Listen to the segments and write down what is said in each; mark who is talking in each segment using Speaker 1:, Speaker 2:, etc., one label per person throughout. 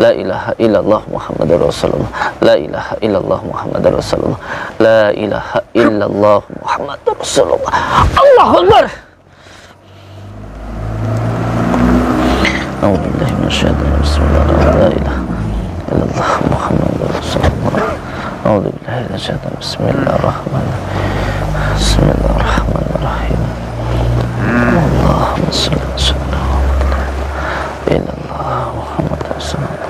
Speaker 1: La ilaha illallah Muhammadur Rasulullah. La ilaha illallah Muhammadur Rasulullah. La ilaha illallah Muhammadur Rasulullah. Allahu Akbar. A'udzubillahi minasyaitonir rajim. La ilaha illallah Muhammadur Rasulullah. A'udzubillahi minasyaitonir rajim. Bismillahirrahmanirrahim. Bismillahirrahmanirrahim. Allahumma shalli ala Muhammad Rasulullah.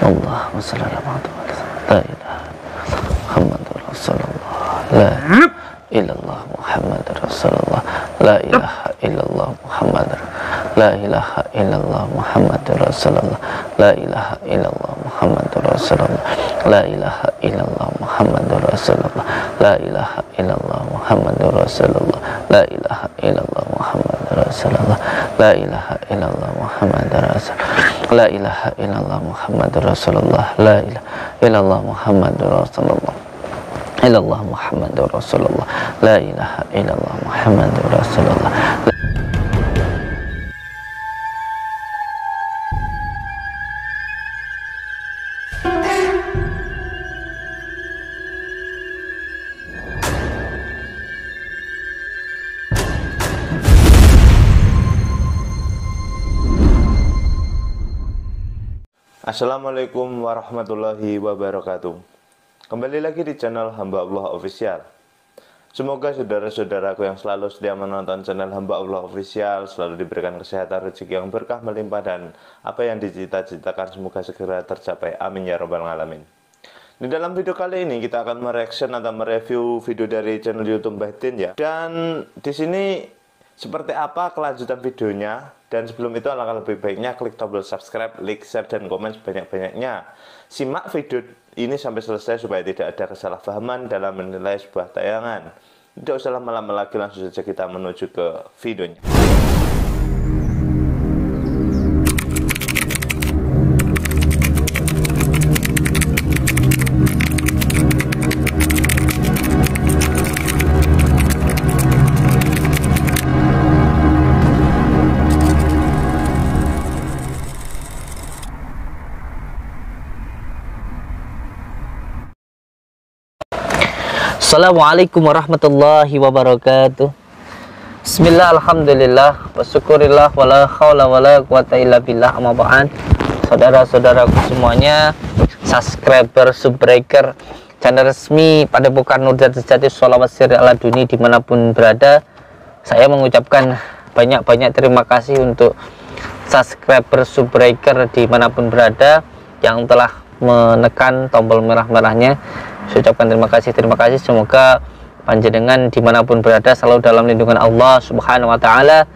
Speaker 1: Allahumma shalli ala Muhammad. La ilaha Muhammadur Rasulullah. La illallah Muhammadur Rasulullah. La ilaha illallah Muhammadur. La ilaha illallah Muhammadur Rasulullah. La ilaha illallah Muhammadur Rasulullah. La ilaha illallah Muhammadur Rasulullah. La ilaha illallah Muhammadur Rasulullah. La ilaha illallah Muhammadur Rasulullah. La ilaha illallah Muhammadur Rasulullah. La ilaha illallah Muhammadur Rasulullah. La ilaha illallah Muhammadur Rasulullah. Illallah Muhammadur Rasulullah. La ilaha illallah Muhammadur Rasulullah.
Speaker 2: Assalamualaikum warahmatullahi wabarakatuh. Kembali lagi di channel Hamba Allah Official. Semoga saudara-saudaraku yang selalu setia menonton channel Hamba Allah Official selalu diberikan kesehatan, rezeki yang berkah melimpah, dan apa yang dicita-citakan semoga segera tercapai. Amin ya rabbal alamin. Di dalam video kali ini kita akan mereaction atau mereview video dari channel YouTube Mbah Din ya. Dan di sini seperti apa kelanjutan videonya? Dan sebelum itu alangkah lebih baiknya klik tombol subscribe, like, share, dan komen sebanyak-banyaknya. Simak video ini sampai selesai supaya tidak ada kesalahpahaman dalam menilai sebuah tayangan. Tidak usah lama-lama lagi, langsung saja kita menuju ke videonya.
Speaker 1: Assalamualaikum warahmatullahi wabarakatuh. Bismillah, alhamdulillah, wa syukurillah, wa la khawla wa la quwata illa billah, amma ba'd. Saudara-saudaraku semuanya, subscriber, subbreaker channel resmi Padepokan Nur dan Sejati Sholawat Sirri ala Duni dimanapun berada, saya mengucapkan banyak-banyak terima kasih untuk subscriber, subbreaker dimanapun berada yang telah menekan tombol merah-merahnya. Saya ucapkan terima kasih. Semoga panjenengan dimanapun berada selalu dalam lindungan Allah Subhanahu wa Ta'ala,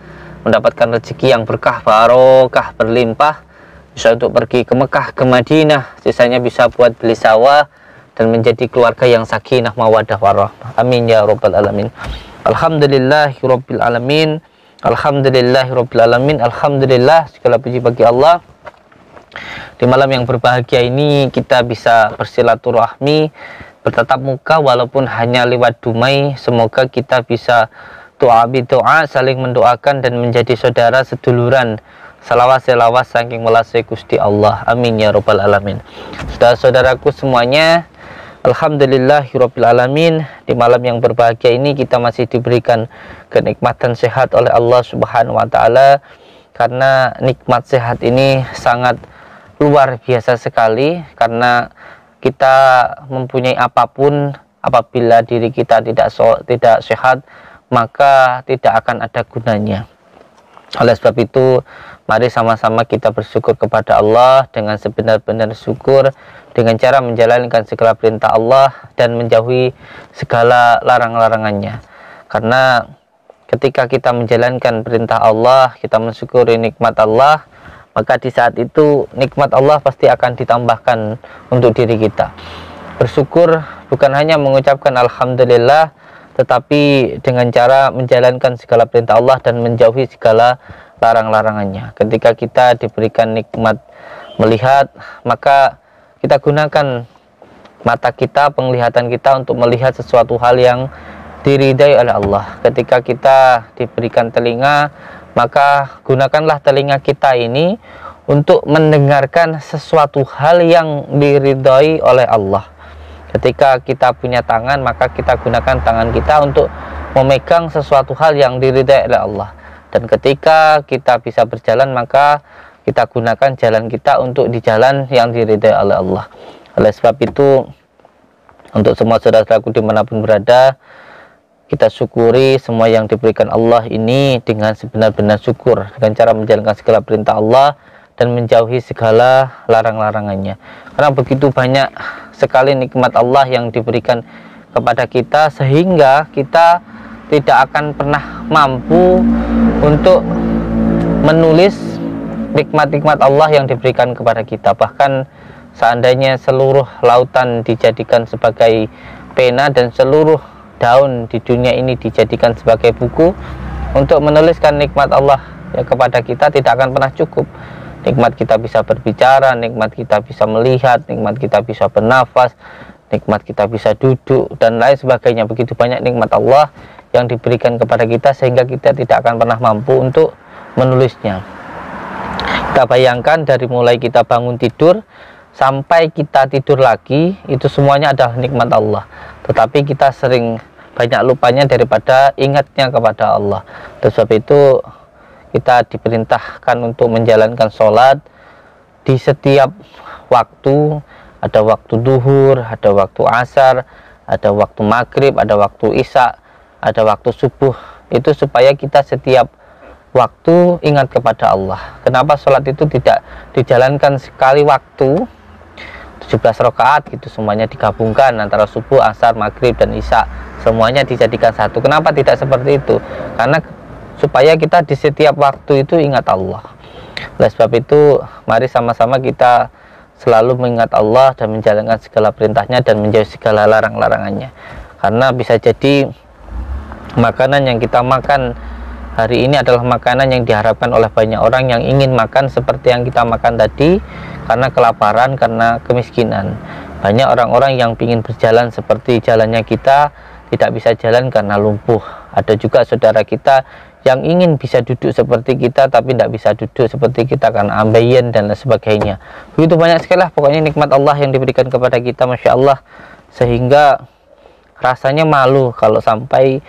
Speaker 1: mendapatkan rezeki yang berkah, barokah, berlimpah, bisa untuk pergi ke Mekah, ke Madinah, sisanya bisa buat beli sawah dan menjadi keluarga yang sakinah mawaddah warahmah. Amin ya rabbal alamin. Alhamdulillahirabbil alamin. Alhamdulillahirabbil alamin. Alhamdulillah, segala puji bagi Allah. Di malam yang berbahagia ini kita bisa bersilaturahmi, bertatap muka walaupun hanya lewat dumai. Semoga kita bisa doa bidoa, saling mendoakan dan menjadi saudara seduluran, selawat saking welasé Gusti Allah. Amin ya rabbal alamin. Saudara-saudaraku semuanya, alhamdulillahirabbil alamin. Di malam yang berbahagia ini kita masih diberikan kenikmatan sehat oleh Allah Subhanahu wa Ta'ala, karena nikmat sehat ini sangat luar biasa sekali. Karena kita mempunyai apapun, apabila diri kita tidak sehat, maka tidak akan ada gunanya. Oleh sebab itu, mari sama-sama kita bersyukur kepada Allah dengan sebenar-benar syukur, dengan cara menjalankan segala perintah Allah dan menjauhi segala larang-larangannya. Karena ketika kita menjalankan perintah Allah, kita mensyukuri nikmat Allah, maka di saat itu nikmat Allah pasti akan ditambahkan untuk diri kita. Bersyukur bukan hanya mengucapkan alhamdulillah, tetapi dengan cara menjalankan segala perintah Allah dan menjauhi segala larang-larangannya. Ketika kita diberikan nikmat melihat, maka kita gunakan mata kita, penglihatan kita untuk melihat sesuatu hal yang diridai oleh Allah. Ketika kita diberikan telinga, maka gunakanlah telinga kita ini untuk mendengarkan sesuatu hal yang diridhoi oleh Allah. Ketika kita punya tangan, maka kita gunakan tangan kita untuk memegang sesuatu hal yang diridhoi oleh Allah. Dan ketika kita bisa berjalan, maka kita gunakan jalan kita untuk di jalan yang diridhoi oleh Allah. Oleh sebab itu, untuk semua saudara-saudaraku dimanapun berada, kita syukuri semua yang diberikan Allah ini dengan sebenar-benar syukur, dengan cara menjalankan segala perintah Allah dan menjauhi segala larang-larangannya. Karena begitu banyak sekali nikmat Allah yang diberikan kepada kita, sehingga kita tidak akan pernah mampu untuk menulis nikmat-nikmat Allah yang diberikan kepada kita. Bahkan seandainya seluruh lautan dijadikan sebagai pena dan seluruh daun di dunia ini dijadikan sebagai buku, untuk menuliskan nikmat Allah ya kepada kita tidak akan pernah cukup. Nikmat kita bisa berbicara, nikmat kita bisa melihat, nikmat kita bisa bernafas, nikmat kita bisa duduk, dan lain sebagainya. Begitu banyak nikmat Allah yang diberikan kepada kita sehingga kita tidak akan pernah mampu untuk menulisnya. Kita bayangkan dari mulai kita bangun tidur sampai kita tidur lagi, itu semuanya adalah nikmat Allah. Tetapi kita sering banyak lupanya daripada ingatnya kepada Allah. Oleh sebab itu kita diperintahkan untuk menjalankan sholat di setiap waktu. Ada waktu duhur, ada waktu asar, ada waktu maghrib, ada waktu isya, ada waktu subuh. Itu supaya kita setiap waktu ingat kepada Allah. Kenapa sholat itu tidak dijalankan sekali waktu 17 rakaat gitu, semuanya digabungkan antara subuh, asar, maghrib, dan isya, semuanya dijadikan satu? Kenapa tidak seperti itu? Karena supaya kita di setiap waktu itu ingat Allah. Oleh sebab itu, mari sama-sama kita selalu mengingat Allah dan menjalankan segala perintahnya dan menjauhi segala larang-larangannya. Karena bisa jadi makanan yang kita makan hari ini adalah makanan yang diharapkan oleh banyak orang yang ingin makan seperti yang kita makan tadi, karena kelaparan, karena kemiskinan. Banyak orang-orang yang ingin berjalan seperti jalannya kita, tidak bisa jalan karena lumpuh. Ada juga saudara kita yang ingin bisa duduk seperti kita, tapi tidak bisa duduk seperti kita karena ambeien dan lain sebagainya. Begitu banyak sekali lah pokoknya nikmat Allah yang diberikan kepada kita, Masya Allah, sehingga rasanya malu kalau sampai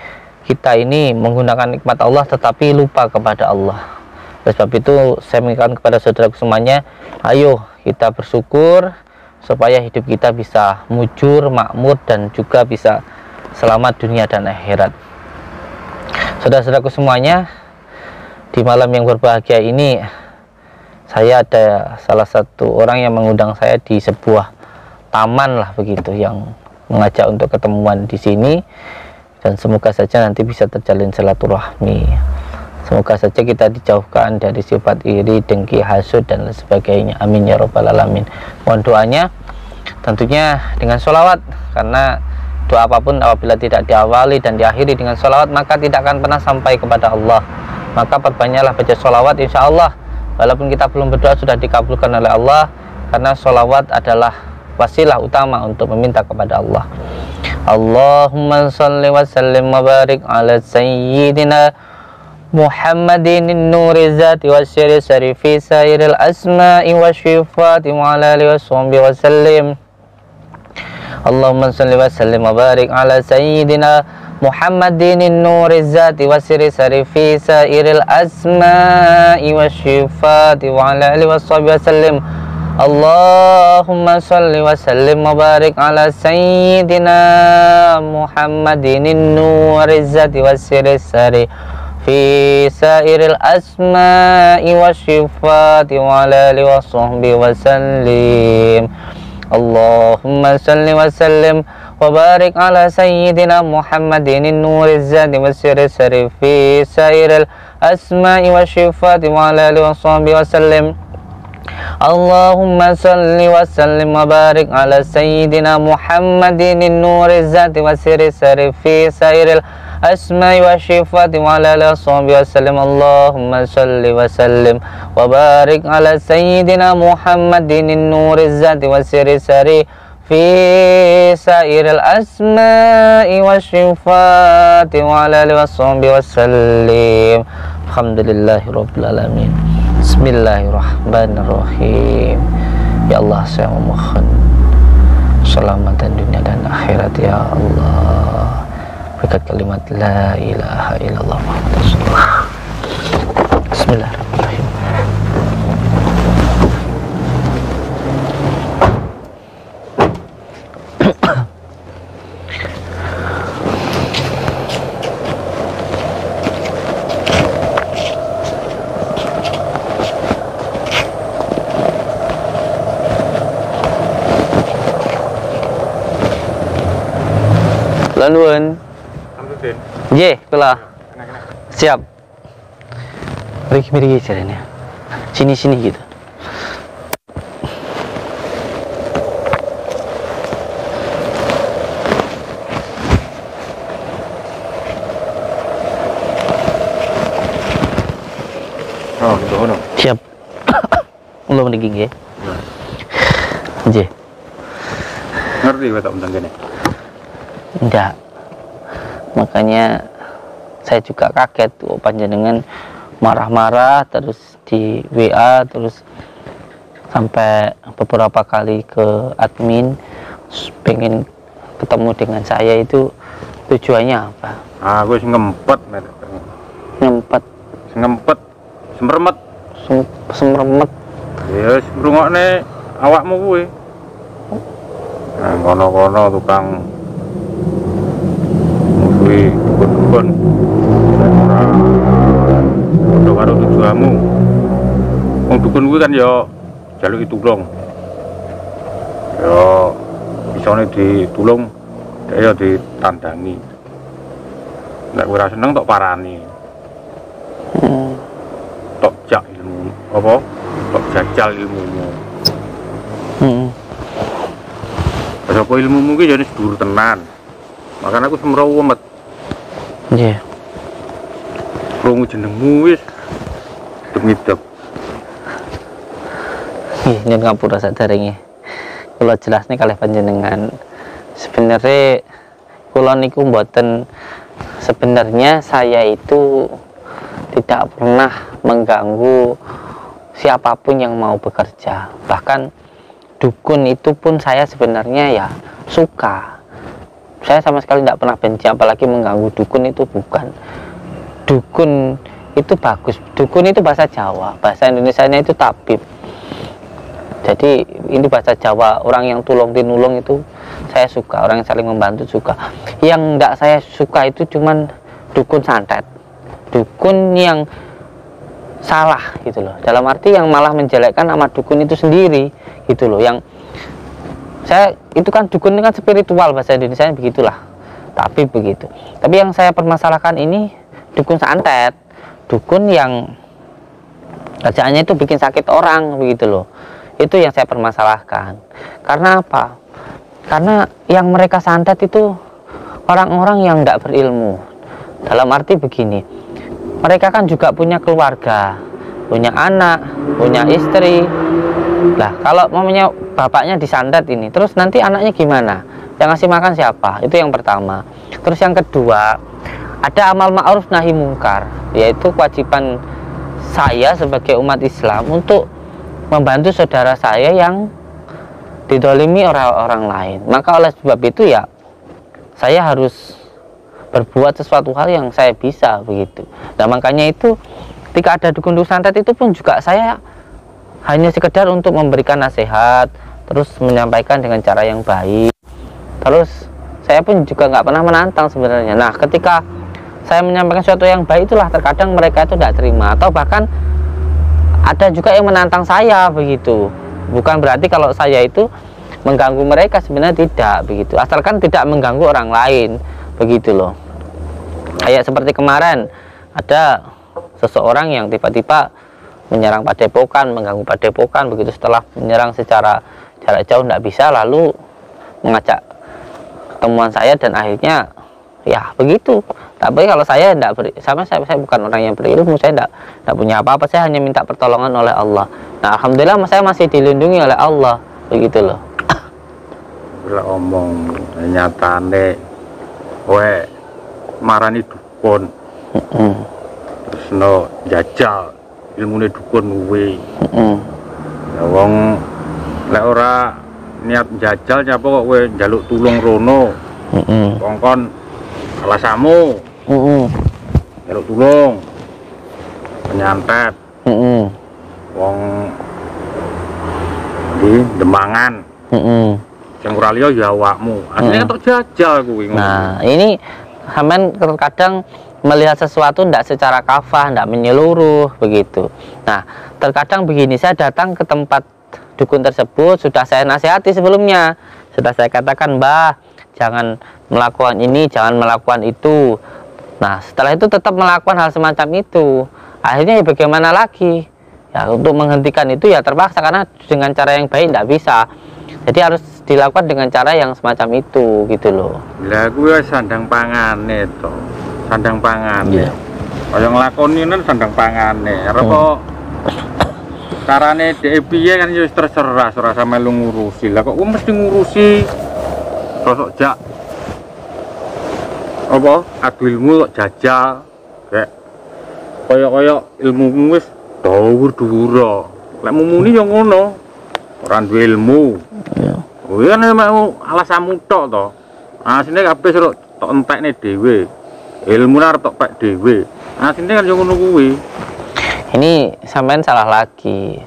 Speaker 1: kita ini menggunakan nikmat Allah tetapi lupa kepada Allah. Oleh sebab itu saya mengingatkan kepada saudara semuanya, ayo kita bersyukur supaya hidup kita bisa mujur, makmur, dan juga bisa selamat dunia dan akhirat. Saudara-saudaraku semuanya, di malam yang berbahagia ini saya ada salah satu orang yang mengundang saya di sebuah taman lah begitu, yang mengajak untuk ketemuan di sini. Dan semoga saja nanti bisa terjalin silaturahmi. Semoga saja kita dijauhkan dari sifat iri, dengki, hasud, dan lain sebagainya. Amin ya robbal alamin. Mohon doanya tentunya dengan sholawat, karena doa apapun apabila tidak diawali dan diakhiri dengan sholawat maka tidak akan pernah sampai kepada Allah. Maka perbanyaklah baca sholawat, insya Allah walaupun kita belum berdoa sudah dikabulkan oleh Allah, karena sholawat adalah wasilah utama untuk meminta kepada Allah. Allahumma salli wa sallim wa barik ala sayyidina Muhammadin nuri zati wa syiri syarifi sairil asma'i wa syifati wa ala alihi wa sahbihi wa sallim. Allahumma salli wa sallim wa barik ala sayyidina Muhammadin nuri zati wa syiri syarifi sairil asma'i wa syifati wa ala alihi wa sahbihi wa sallim. Allahumma salli wa sallim wa barik ala sayyidina Muhammadin nuri zati wa syiri syarifi fi sairil asma'i wa syifati wa ala alihi wa sahbihi wa sallim. Allahumma salli wa sallim wa barik ala sayyidina Muhammadin nuri zati wa syiri syarifi sairil asma'i wa syifati wa ala alihi wa sahbihi wa sallim. Allahumma salli wa sallim wa barik ala sayyidina Muhammadin nuri zati wa syiri syarifi sairil asma'i wa syifati wa ala alihi wa sahbihi wa sallim. Allahumma salli wa sallim wa barik ala sayyidina Muhammadin nuri zati wa syiri syarifi sairil asma'i wa syifati wa ala alihi wa sahbihi wa sallim. Alhamdulillahi rabbil alamin. Bismillahirrahmanirrahim. Ya Allah, saya memohon keselamatan dunia dan akhirat ya Allah, berkat kalimat la ilaha illallah Muhammadur Rasulullah. Bismillahirrahmanirrahim. Laluan. Ye, kula. Siap. Mari caranya. Sini gitu.
Speaker 2: Oh, betul.
Speaker 1: Siap. Belum mriki nggih. Nggih.
Speaker 2: Ngerti kowe tak tentang kene?
Speaker 1: Enggak. Makanya saya juga kaget tuh panjenengan marah-marah terus di WA terus sampai beberapa kali ke admin pengen ketemu dengan saya, itu tujuannya apa?
Speaker 3: Aku ngempet,
Speaker 1: Ngempet,
Speaker 3: semremet.
Speaker 1: semremet.
Speaker 3: Ya, ngrungokne awakmu kuwi. Nah, kono-kono tukang musuhi dukun-dukun. Ora padha karo tujuanmu. Wong dukun kuwi kan ya jaluki tulung. Ya isone ditulung, dhek ya ditandangi. Nek ora seneng tok parani. Tok jak ilmu apa? Tok jajal ilmumu. Apa ilmumu ki jane sedulur tenan. Makanya aku semrawet.
Speaker 1: Nggih.
Speaker 3: Krungu jenengmu wis demidep.
Speaker 1: Nggih, nyuwun ngapura saderenge. Kula jelasne kalih panjenengan. Sebenarnya kula niku mboten, sebenarnya saya itu tidak pernah mengganggu siapapun yang mau bekerja. Bahkan dukun itu pun saya sebenarnya ya suka. Saya sama sekali tidak pernah benci, apalagi mengganggu dukun itu bukan. Dukun itu bagus. Dukun itu bahasa Jawa, bahasa Indonesianya itu tabib. Jadi ini bahasa Jawa, orang yang tulung tinulung itu saya suka, orang yang saling membantu suka. Yang tidak saya suka itu cuman dukun santet, dukun yang salah gitu loh, dalam arti yang malah menjelekkan nama dukun itu sendiri gitu loh. Yang saya itu kan dukun ini kan spiritual, bahasa Indonesia begitulah, tapi begitu. Tapi yang saya permasalahkan ini dukun santet, dukun yang kerjaannya itu bikin sakit orang begitu loh. Itu yang saya permasalahkan. Karena apa? Karena yang mereka santet itu orang-orang yang tidak berilmu. Dalam arti begini, mereka kan juga punya keluarga, punya anak, punya istri. Lah kalau mamanya bapaknya disantet ini, terus nanti anaknya gimana? Yang ngasih makan siapa? Itu yang pertama. Terus yang kedua, ada amal ma'ruf nahi mungkar, yaitu kewajiban saya sebagai umat Islam untuk membantu saudara saya yang didolimi orang-orang lain. Maka oleh sebab itu ya saya harus berbuat sesuatu hal yang saya bisa begitu. Nah makanya itu ketika ada dukun santet itu pun juga saya hanya sekedar untuk memberikan nasihat, terus menyampaikan dengan cara yang baik. Terus saya pun juga nggak pernah menantang sebenarnya. Nah ketika saya menyampaikan sesuatu yang baik, itulah terkadang mereka itu tidak terima, atau bahkan ada juga yang menantang saya begitu. Bukan berarti kalau saya itu mengganggu mereka, sebenarnya tidak begitu, asalkan tidak mengganggu orang lain begitu loh. Kayak seperti kemarin ada seseorang yang tiba-tiba menyerang padepokan, mengganggu padepokan begitu. Setelah menyerang secara jarak jauh tidak bisa, lalu mengajak ketemuan saya, dan akhirnya ya begitu. Tapi kalau saya tidak saya bukan orang yang berilmu, saya tidak punya apa-apa, saya hanya minta pertolongan oleh Allah. Nah alhamdulillah saya masih dilindungi oleh Allah begitu loh.
Speaker 3: Bila omong nyatane kowe marani dukun terus no jajal ilmune dukun kuwi.
Speaker 1: Heeh.
Speaker 3: Ya wong lek ora niat jajal nyapa kok kowe njaluk tulung rono.
Speaker 1: Heeh.
Speaker 3: Kongkon alasamu
Speaker 1: Heeh.
Speaker 3: njaluk tulung. Penyantet
Speaker 1: Heeh.
Speaker 3: wong di Demangan.
Speaker 1: Heeh.
Speaker 3: Sing ora liya ya awakmu. Asline kan tok jajal kuwi ngono.
Speaker 1: Nah, ini sampean terkadang melihat sesuatu tidak secara kafah, tidak menyeluruh begitu. Nah, terkadang begini, saya datang ke tempat dukun tersebut, sudah saya nasihati sebelumnya, sudah saya katakan, Mbah, jangan melakukan ini, jangan melakukan itu. Nah, setelah itu tetap melakukan hal semacam itu. Akhirnya ya bagaimana lagi? Ya, untuk menghentikan itu ya terpaksa, karena dengan cara yang baik tidak bisa. Jadi harus dilakukan dengan cara yang semacam itu gitu loh.
Speaker 3: Lah kuwi wis sandang pangane to. Sandang pangane.
Speaker 1: Iya.
Speaker 3: Kaya nglakoni kan sandang pangane. Arep kok carane dhek piye kan ya wis terserah, ora sampe lu ngurusi. Lah kok mesti ngurusi sosok jak apa adu ilmu kok jajal kayak kaya ilmu wis dhuwur-dhuwur. Lek mumuni ya ngono. Ora duwe ilmu.
Speaker 1: Iya.
Speaker 3: Kuwi kan mau alasanmu tok to. Asline kabeh seruk tok entekne dhewe. Ilmu arep tok pek dhewe. Asline kan yo ngono kuwi.
Speaker 1: Ini sampean salah lagi.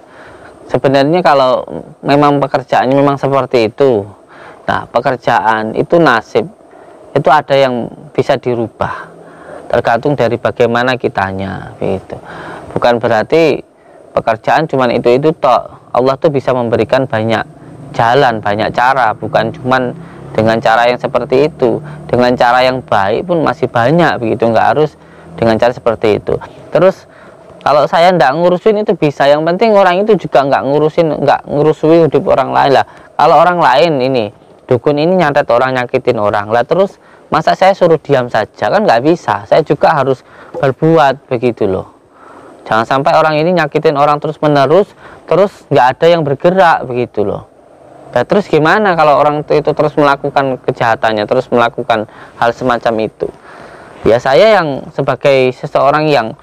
Speaker 1: Sebenarnya kalau memang pekerjaannya memang seperti itu, nah pekerjaan itu nasib, itu ada yang bisa dirubah, tergantung dari bagaimana kitanya, gitu. Bukan berarti pekerjaan cuma itu tok. Allah tuh bisa memberikan banyak jalan, banyak cara, bukan cuman dengan cara yang seperti itu. Dengan cara yang baik pun masih banyak begitu, nggak harus dengan cara seperti itu. Terus kalau saya nggak ngurusin itu bisa, yang penting orang itu juga nggak ngurusui hidup orang lain lah. Kalau orang lain ini dukun ini nyantet orang, nyakitin orang lah, terus masa saya suruh diam saja, kan nggak bisa. Saya juga harus berbuat begitu loh. Jangan sampai orang ini nyakitin orang terus menerus, terus nggak ada yang bergerak begitu loh. Nah, terus gimana kalau orang itu terus melakukan kejahatannya, terus melakukan hal semacam itu? Ya saya yang sebagai seseorang yang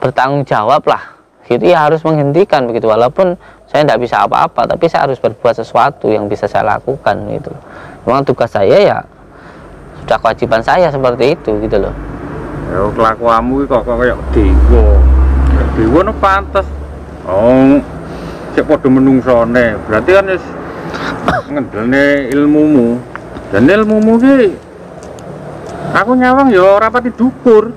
Speaker 1: bertanggung jawab lah, gitu ya, harus menghentikan begitu. Walaupun saya tidak bisa apa-apa, tapi saya harus berbuat sesuatu yang bisa saya lakukan gitu. Memang tugas saya ya sudah kewajiban saya seperti itu gitu loh.
Speaker 3: Ya kelakuanmu kok kayak dewa. Dewa no pantes. Oh, cek padha menungsone. Berarti kan wis ngendelne ilmumu. Dan ilmumu ki aku nyawang ya ora pati dukur.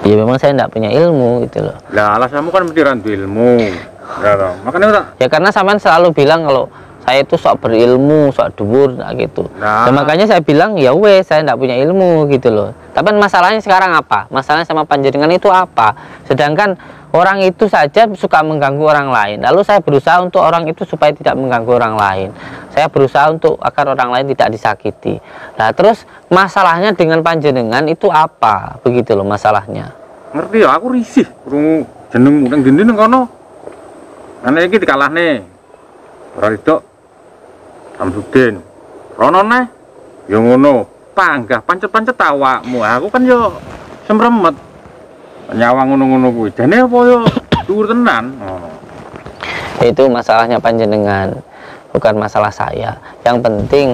Speaker 1: Ya memang saya tidak punya ilmu gitu loh.
Speaker 3: Lah alasanmu kan mesti randu ilmu. Ya toh. Makanya ora.
Speaker 1: Ya karena sampean selalu bilang kalau saya itu sok berilmu, sok dhuwur gitu.
Speaker 3: Nah.
Speaker 1: Dan makanya saya bilang ya wes, saya tidak punya ilmu gitu loh. Tapi masalahnya sekarang apa? Masalahnya sama panjenengan itu apa? Sedangkan orang itu saja suka mengganggu orang lain. Lalu saya berusaha untuk orang itu supaya tidak mengganggu orang lain. Saya berusaha untuk agar orang lain tidak disakiti. Nah, terus masalahnya dengan panjenengan itu apa? Begitu loh masalahnya.
Speaker 3: Ngerti ya, aku risih krungu jenengmu nang ndi nang kono. Ana iki dikalahne. Ora ridho. Samsudin. Rono neh. Ya ngono. Panggah pancet-pancet awakmu. Aku kan yo semremet. Nyawang ngono-ngono kuwi. Jane apa yo dhuwur tenan.
Speaker 1: Itu masalahnya panjenengan, bukan masalah saya. Yang penting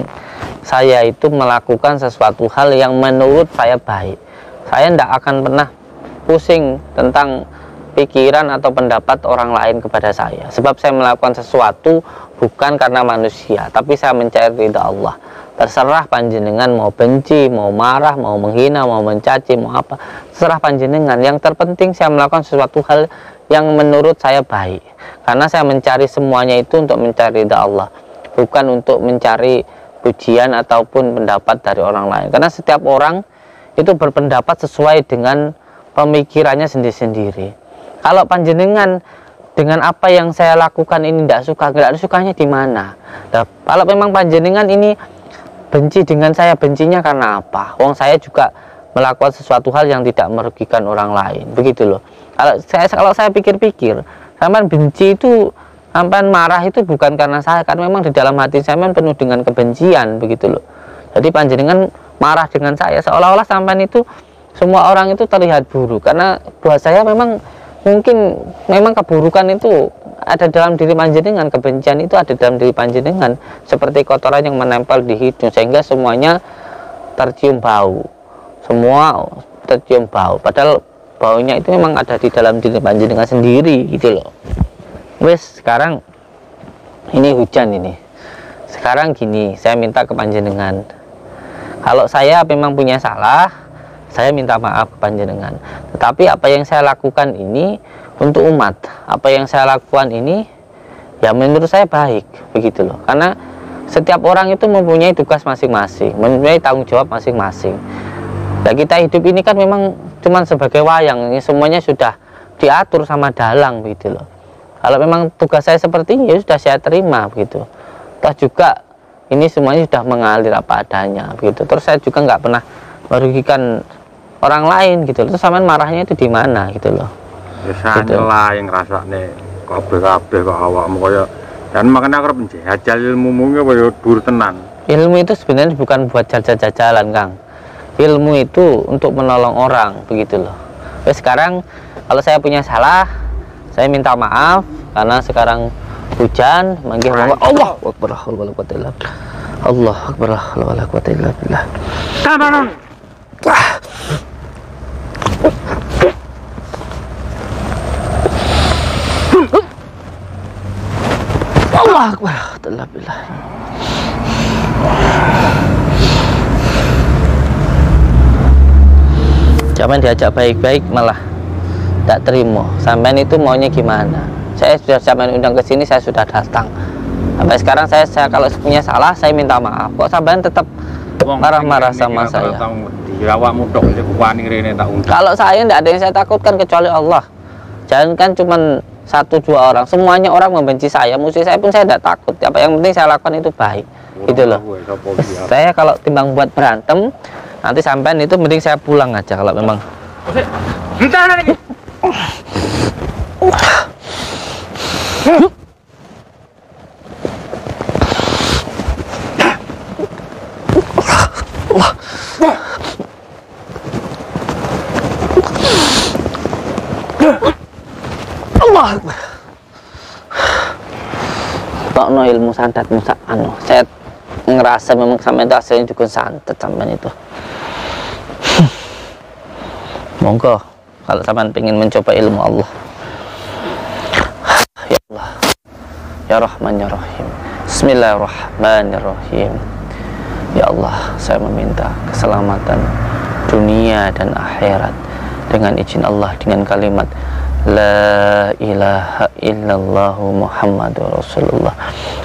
Speaker 1: saya itu melakukan sesuatu hal yang menurut saya baik. Saya tidak akan pernah pusing tentang pikiran atau pendapat orang lain kepada saya. Sebab saya melakukan sesuatu bukan karena manusia, tapi saya mencari ridha Allah. Terserah panjenengan mau benci, mau marah, mau menghina, mau mencaci, mau apa, terserah panjenengan. Yang terpenting saya melakukan sesuatu hal yang menurut saya baik, karena saya mencari semuanya itu untuk mencari ridha Allah, bukan untuk mencari pujian ataupun pendapat dari orang lain. Karena setiap orang itu berpendapat sesuai dengan pemikirannya sendiri-sendiri. Kalau panjenengan dengan apa yang saya lakukan ini tidak suka, nggak sukanya di mana? Nah, kalau memang panjenengan ini benci dengan saya, bencinya karena apa? Wong saya juga melakukan sesuatu hal yang tidak merugikan orang lain, begitu loh. Kalau saya pikir-pikir, sampean benci itu, sampean marah itu bukan karena saya, karena memang di dalam hati sampean penuh dengan kebencian, begitu loh. Jadi panjenengan marah dengan saya, seolah-olah sampean itu, semua orang itu terlihat buruk, karena buat saya memang mungkin memang keburukan itu ada dalam diri panjenengan, kebencian itu ada dalam diri panjenengan, seperti kotoran yang menempel di hidung sehingga semuanya tercium bau, semua tercium bau, padahal baunya itu memang ada di dalam diri panjenengan sendiri gitu loh. Wes, sekarang ini hujan ini. Sekarang gini, saya minta ke panjenengan, kalau saya memang punya salah, saya minta maaf ke panjenengan. Tetapi apa yang saya lakukan ini untuk umat, apa yang saya lakukan ini ya menurut saya baik, begitu loh. Karena setiap orang itu mempunyai tugas masing-masing, mempunyai tanggung jawab masing-masing. Nah, kita hidup ini kan memang cuman sebagai wayang, ini semuanya sudah diatur sama dalang, begitu loh. Kalau memang tugas saya seperti ini, ya sudah saya terima, begitu. Toh juga ini semuanya sudah mengalir apa adanya, begitu. Terus saya juga nggak pernah merugikan orang lain, gitu loh. Terus sampean marahnya itu di mana, gitu loh.
Speaker 3: Biasanya lah yang rasanya kabeh-kabeh kok awakmu kaya, dan makanya aku penjajal ilmu-mu kaya dur tenan.
Speaker 1: Ilmu itu sebenarnya bukan buat jajal-jajalan, Kang. Ilmu itu untuk menolong orang, begitu loh. Terus sekarang kalau saya punya salah, saya minta maaf karena sekarang hujan, manggil Allah Akbar, Allah Akbar, la quwwata illa billah. Allah Akbar, la billah. Jangan diajak baik-baik malah tidak terima. Sampean itu maunya gimana? Saya sudah sampean undang ke sini, saya sudah datang. Sampai sekarang saya kalau punya salah saya minta maaf. Kok sampean tetap marah-marah sama saya? Kalau saya tidak ada yang saya takutkan kecuali Allah. Jangan kan cuman 1-2 orang, semuanya orang membenci saya, musuh saya pun saya tidak takut. Apa yang penting saya lakukan itu baik, gitu loh. Saya kalau timbang buat berantem, nanti sampean itu mending saya pulang aja kalau memang. Allah Akbar. Tokno ilmu santet musa anu. Saya ngerasa memang sampai itu hasilnya juga santet sampai itu. Monggo kalau sampean pengen mencoba ilmu Allah. Ya Allah. Ya Rahman ya Rahim. Bismillahirrahmanirrahim. Ya Allah, saya meminta keselamatan dunia dan akhirat dengan izin Allah, dengan kalimat La ilaha illallah Muhammadur Rasulullah.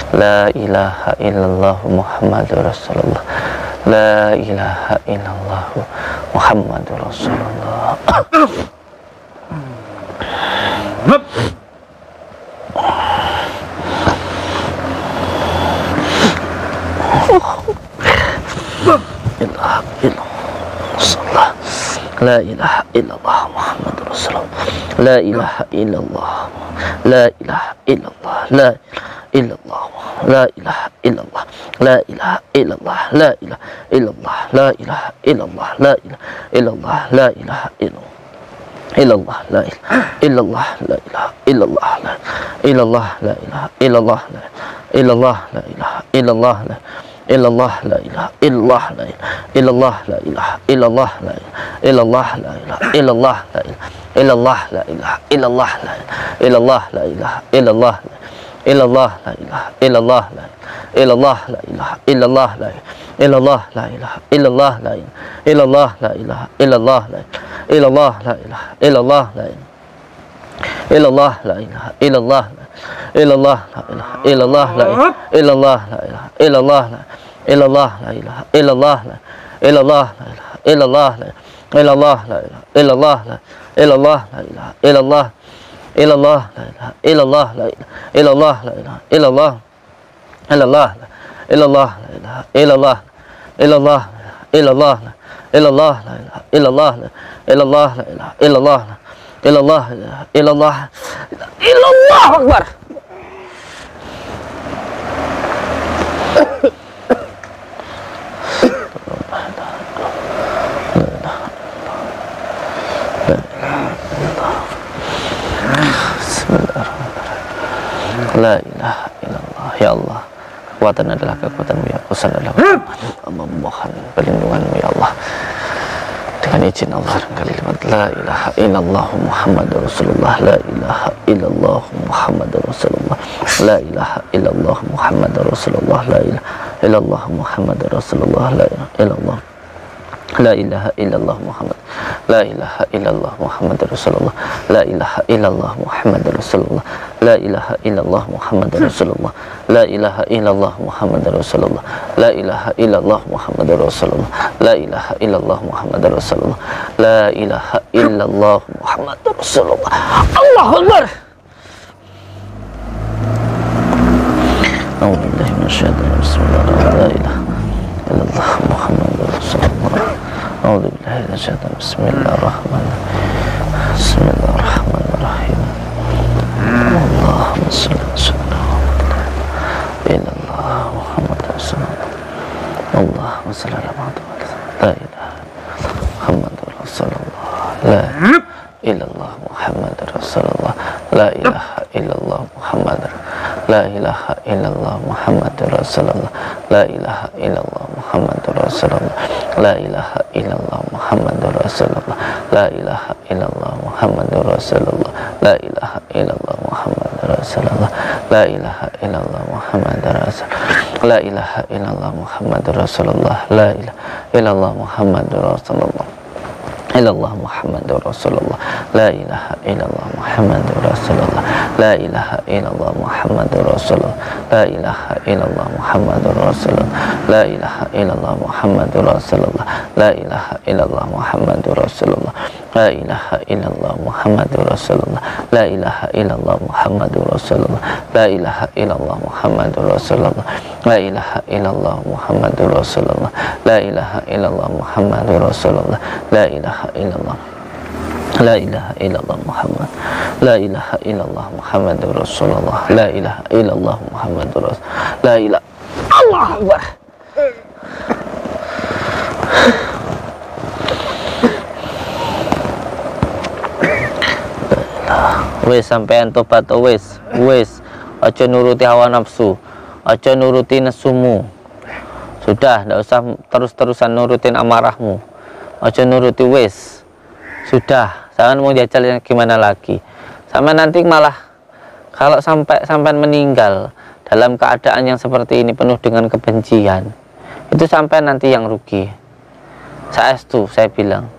Speaker 1: La ilaha illallah Muhammadur Rasulullah. La ilaha illallah Muhammadur Rasulullah. La ilaha illallah Muhammadur Rasulullah. La ilaha illallah. La ilaha illallah. La illallah. La ilaha illallah. La ilaha illallah. La ilaha illallah. La ilaha illallah. La ilaha illallah. La ilaha illallah. Illallah la ilaha illallah la ilaha illallah la illallah la ilaha illallah la illallah la ilaha illallah la illallah la ilaha illallah la illallah la ilaha illallah la illallah la ilaha illallah la illallah la ilaha illallah la illallah la ilaha illallah la illallah la ilaha illallah la illallah la ilaha illallah la illallah la ilaha illallah la illallah la ilaha illallah la illallah la ilaha illallah la illallah la ilaha illallah la illallah la ilaha illallah la illallah la ilaha illallah la illallah la ilaha illallah la illallah la ilaha illallah la illallah la ilaha illallah la illallah la ilaha illallah illallah la ilaha illallah la illallah la ilaha illallah illallah illallah la ilaha illallah illallah illallah illallah la ilaha illallah illallah la ilaha illallah illallah illallah illallah akbar. ya Allah. Kekuatan adalah kekuatan-Mu ya, kuasa adalah memohon perlindungan-Mu ya Allah. Dengan izin Allah dan kalimat la ilaha illallah Muhammadur Rasulullah, la ilaha illallah Muhammadur Rasulullah, la ilaha illallah Muhammadur Rasulullah, la ilaha illallah Muhammadur Rasulullah, la ilaha illallah, la ilaha illallah Muhammad, la ilaha illallah Muhammadur Rasulullah, la ilaha illallah Muhammadur Rasulullah, la ilaha illallah Muhammadur Rasulullah, la ilaha illallah Muhammadur Rasulullah, la ilaha illallah Muhammadur Rasulullah, la ilaha illallah Muhammadur Rasulullah, la ilaha illallah Muhammadur Rasulullah. Allahu Akbar. A'udzubillahi minasyaitonir rajim. Bismillahirrahmanirrahim. La ilaha illallah Muhammadur Rasulullah. A'udzubillahi minasyaitonir rajim. Bismillahirrahmanirrahim. Bismillahirrahmanirrahim. Allahumma shalli ala sayyidina Muhammad Rasulullah. Allahumma shalli ala Muhammad. La ilaha Muhammadur Rasulullah. La illallah Muhammadur Rasulullah. La ilaha illallah Muhammadur. La ilaha illallah Muhammadur Rasulullah. La ilaha illallah Muhammadur Rasulullah. La ilaha illallah Muhammadur Rasulullah. La ilaha illallah Muhammadur Rasulullah. La ilaha illallah Muhammadur Rasulullah. La ilaha illallah Muhammadur Rasulullah. La ilaha illallah Muhammadur Rasulullah. La ilaha illallah Muhammadur Rasulullah. Illallah Muhammadur Rasulullah. La ilaha illallah Muhammadur Rasulullah. La ilaha illallah Muhammadur Rasulullah. La ilaha illallah Muhammadur Rasulullah. La ilaha illallah Muhammadur Rasulullah. La ilaha illallah Muhammadur Rasulullah. La ilaha illallah Muhammadur Rasulullah. La ilaha illallah Muhammadur Rasulullah. La ilaha illallah Muhammadur Rasulullah. La ilaha illallah Muhammadur Rasulullah. La ilaha illallah Muhammadur Rasulullah. La ilaha illallah, la ilaha illallah Muhammad, la ilaha illallah Muhammadur Rasulullah, la ilaha illallah Muhammadur Rasulullah, la ilaha Allah Akbar. Wes sampean tobat wes aja nuruti hawa nafsu, aja nuruti nafsumu. Sudah, ndak usah terus-terusan nurutin amarahmu. Aja nuruti wes. Sudah, jangan mau jajal gimana lagi. Sampai nanti malah kalau sampai meninggal dalam keadaan yang seperti ini penuh dengan kebencian, itu sampai nanti yang rugi. Saya bilang,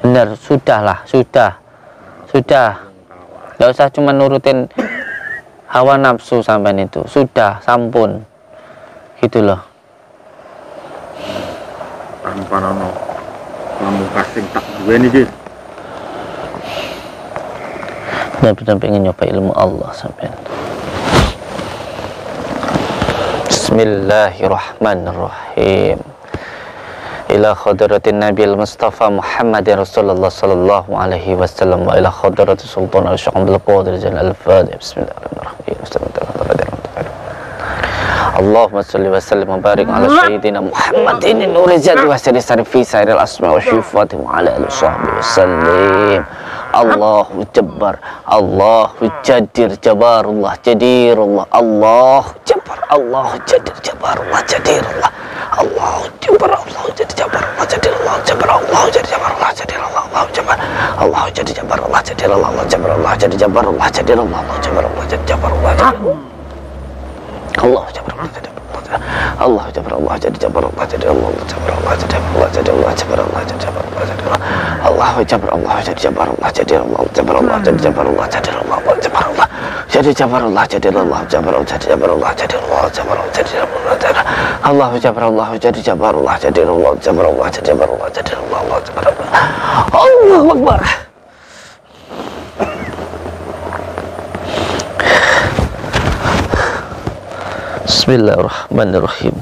Speaker 1: benar, sudahlah, sudah. Nggak usah cuma nurutin hawa nafsu sampai itu. Sudah, sampun. Gitu loh.
Speaker 3: Tanpa nono kamu kasing tak duwe niki.
Speaker 1: Benar-benar pengen nyoba ilmu Allah sampai. Bismillahirrahmanirrahim. Ila khadratin Nabil Mustafa Muhammadin Rasulullah sallallahu alaihi wasallam wa ila khadratis Sultan Al-Syekh Abdul Qadir Jalal Al-Fadhil. Bismillahirrahmanirrahim. Allahumma salli wa sallim wa barik ala sayyidina Muhammadin nuri jati wa sirri fi sairil asma wa syifati wa ala alihi wa sallim. Allahu Jabbar, Allahu Jadir, Jabarullah, Jadirullah, Allahu Jabbar, Allahu Jadir, Jabarullah, Jadirullah, Allahu Jabbar, Allahu Jadir, Jabarullah, Jadirullah, Jabbar, Allahu Jadir, Jabarullah, Jadirullah, Allahu Jabbar, Allahu Jadir, Jabarullah, Jadirullah, Allahu Jabbarullah, Jadir, Jabarullah, Jadirullah, Allahu Jabbarullah, Jadir, Jabarullah, Allah Jabbarullah, Jadir, Allah Jabbarullah, Jadir, Jabarullah, Jadirullah, Jabbarullah, Jadirullah, Jadirullah, Jabbarullah, Jadirullah, Jadirullah, Allah Jabbarullah, Jadir, Jabarullah, Jadirullah, Jabbarullah, Jadir, Jabarullah, Jadirullah, Jabbarullah, Jadir, Jabarullah, Jadirullah, Jabbarullah, Jadir, Jabarullah, Jadirullah, Jabbarullah, Jadirullah, Allah Jabbarullah, Jadir, Jabarullah, Jadirullah, Jabbarullah, Jadir, Jabarullah, Jadirullah, Jabbarullah, Allahu Akbar. Bismillahirrahmanirrahim.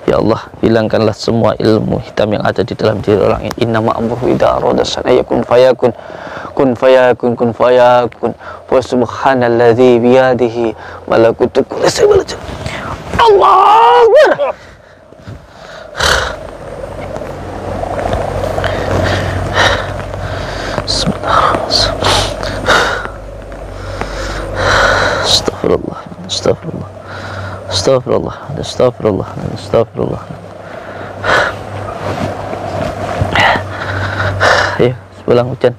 Speaker 1: Ya Allah, hilangkanlah semua ilmu hitam yang ada di dalam diri orang ini. Innama amruhu idza arada shay'an yakun fayakun. Kun fayakun, kun fayakun. Wa subhanalladzi biyadihi malakutu kulli shay'in. Allahu Akbar. Bismillahirrahmanirrahim. Astagfirullah. Astagfirullah. Astagfirullah, astagfirullah, astagfirullah. Ya, sepulang hujan.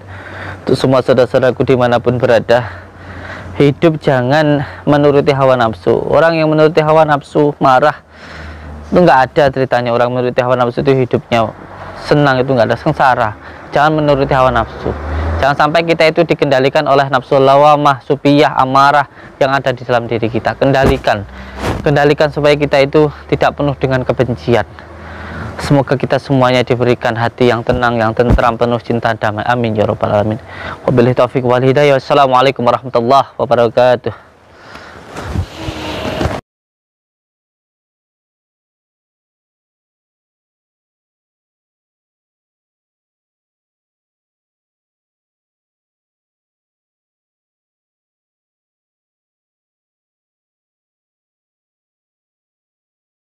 Speaker 1: Untuk semua saudara-saudaraku dimanapun berada, hidup jangan menuruti hawa nafsu. Orang yang menuruti hawa nafsu marah, itu nggak ada ceritanya. Orang menuruti hawa nafsu itu hidupnya senang, itu nggak ada, sengsara. Jangan menuruti hawa nafsu. Jangan sampai kita itu dikendalikan oleh nafsu lawamah, supiyah, amarah yang ada di dalam diri kita. Kendalikan supaya kita itu tidak penuh dengan kebencian. Semoga kita semuanya diberikan hati yang tenang, yang tentram, penuh cinta damai. Amin ya rabbal alamin. Wabillahi taufiq wal hidayah. Wassalamualaikum warahmatullahi wabarakatuh.